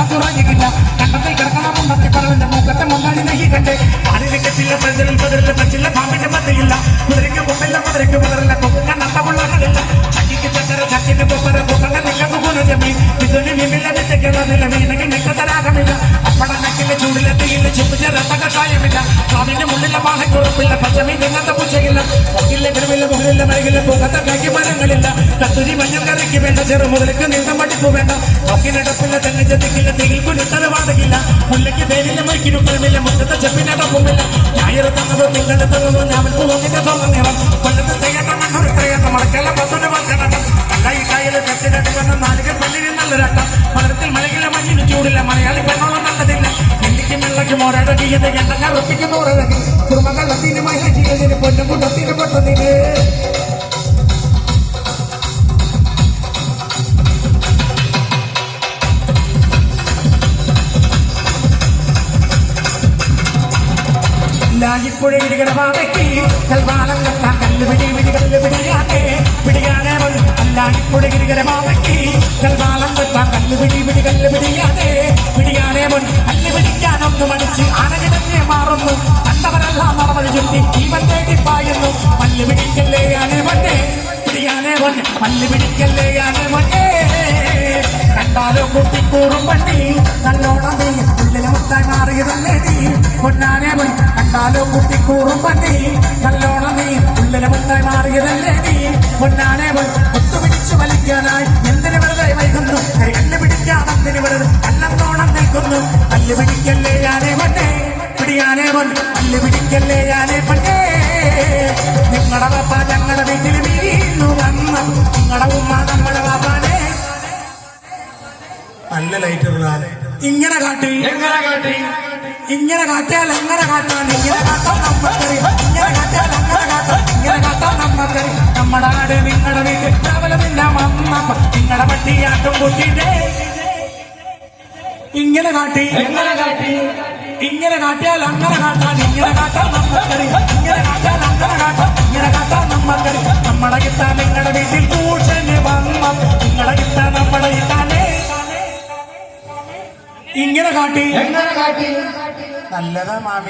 കണ്ടത്തിൽ കിടക്കണമെന്നൊക്കെ പറഞ്ഞ മുഖത്തെ മുന്നാടി നെയ്യണ്ടേ ആടിനെ കെട്ടില്ല പതിരിൽ പതിരില്ല പച്ചില്ല പാമ്പിന്റെ മതയില്ല കുതിരയ്ക്ക് കൊമ്പില്ല കുതിരയ്ക്ക് മുതറില്ല കൊക്കുന്ന നട്ടമുള്ളകളില്ല ചക്കിക്ക് ചക്കര ചക്കിന് പൊപ്പര പൊക്കണ്ട നിലക്ക് പോല ജമീൻ ഇതിന് നിമില്ല വിറ്റയ്ക്കുള്ള നിലവീണെങ്കിൽ നിക്കത്തരാകമില്ല അപ്പടനക്കില്ല ചൂടില്ല തീയില്ല ചുപ്പിച്ച രക്തകഷായമില്ല സ്വാമിന്റെ മുള്ളില്ല പാഹക്കുറപ്പില്ല പച്ചമീ നിന്നത്തെ പൂച്ചയില്ല പൊക്കില്ല കിടവില്ല മുകളില്ല മരകില്ല പൊക്കത്തെ കാക്കി മരങ്ങളില്ല കത്തുരി മഞ്ഞൾ കറിക്ക് വേണ്ട ചെറു മുതലേക്ക് നീണ്ട മടിപ്പ് വേണ്ട പൊക്കിനടപ്പില്ല തെങ്ങ് ചെത്തിക്കില്ല തെങ്ങിൽ കുരുത്തത് വാടകില്ല മുല്ലയ്ക്ക് പേരില്ല മൈക്കിനുക്കളുമില്ല മുറ്റത്തെ ചെപ്പിനടപ്പുമില്ല ഞായറ് തന്നത് നിങ്ങൾ തന്നത് ഞാൻ പോകുന്നതിന്റെ സ്വന്തം നിറം കൊല്ലത്ത് തെയ്യട്ടം കണ്ണൊരു തെയ്യട്ടം മടക്കല്ല പത്തൊരു വർഷനട്ടം അല്ല ഈ കായല് തെറ്റിനട്ട് വന്ന നാലുകൾ പല്ലിന് നല്ലൊരട്ടം മലത്തിൽ മലകില്ല മഞ്ഞിന് ചൂടില്ല മലയാളി പെണ്ണോളം നല്ലതില്ല നെല്ലിക്കും വെള്ളയ്ക്കും ഒരടകിയത് എണ്ണ ഉറപ്പിക്കുന്ന ഒരടക്കി കുടുംബകള്ളത്തിന് മഹിള പൊന്നും കുട്ടത്തിന് പൊട്ടതിന് ലാജിപ്പുഴ വിടികടവാടക്കി കൽവാലം കെട്ടാൻ കല്ലുപിടി വിടികല്ലുപിടിയാതെ പിടിയാതെ അല്ലാജിപ്പുഴ വിടികടവാടക്കി കൽവാലം കെട്ടാൻ കല്ലുപിടി വിടികല്ലുപിടിയാതെ പിടിയാതെ കല്ല് പിടിക്കാനൊന്ന് മടിച്ച് ആനകിടന്നെ മാറുന്നു കണ്ടവരെല്ലാം മറവഴി ചുറ്റി ജീവൻ തേടി പായുന്നു പല്ല് പിടിക്കല്ലേ ആനെ മണ്ണേ പിടിയാനെ പല്ല് പിടിക്കല്ലേ ആനെ മണ്ണേ കണ്ടാലോ കുട്ടിക്കൂറും പണ്ടി നല്ലോണം നീ ഉള്ളിലെ മുത്തായി മാറിയതല്ലേ നീ പൊന്നാനെ കണ്ടാലോ കുട്ടിക്കൂറും പണ്ടി നല്ലോണം നീ ഉള്ളിലെ മുത്തായി മാറിയതല്ലേ നീ പൊന്നാനെ ഒത്തുപിടിച്ചു വലിക്കാനായി എന്തിനു വെറുതെ വൈകുന്നു കല്ല് പിടിക്കാമെന്തിനു വെറുതെ കല്ലന്നോണം നിൽക്കുന്നു കല്ല് പിടിക്കല്ലേ ഞാനേ പണ്ടേ പിടിയാനേ കല്ല് പിടിക്കല്ലേ ഞാനേ പണ്ടേ നിങ്ങളുടെ പാപ്പ ഞങ്ങളുടെ വീട്ടിൽ വീണു വന്നു നിങ്ങളുടെ ഉമ്മ നമ്മുടെ പാപ്പാനെ നല്ല ലൈറ്റ് ഇങ്ങനെ കാട്ടി ഇങ്ങനെ കാട്ടിയാൽ എങ്ങനെ കാട്ടാൻ ഇങ്ങനെ കാട്ടാൻ നമ്മക്കറിയാം ഇങ്ങനെ കാട്ടിയാൽ അങ്ങനെ കാട്ടാം ഇങ്ങനെ കാട്ടാൻ നമ്മക്കറി നമ്മുടെ നാട് നിങ്ങളുടെ വീട്ടിൽ കേവലമില്ല വന്നപ്പ നിങ്ങളുടെ പട്ടിയാട്ടും കുട്ടിയുടെ ഇങ്ങനെ കാട്ടി ഇങ്ങനെ കാട്ടിയാൽ അങ്ങനെ കാട്ടാൻ ഇങ്ങനെ കാട്ടാൻ നമ്മക്കറിയാം ഇങ്ങനെ കാട്ടിയാൽ അങ്ങനെ കാട്ടാം ഇങ്ങനെ കാട്ടാൻ നമ്മക്കറി നമ്മുടെ കിട്ടാൻ നിങ്ങളുടെ വീട്ടിൽ ട്യൂഷന് വന്ന നിങ്ങളുടെ കിട്ടാൻ നമ്മുടെ കിട്ടാനേ ഇങ്ങനെ കാട്ടി നല്ലതാ മാമി.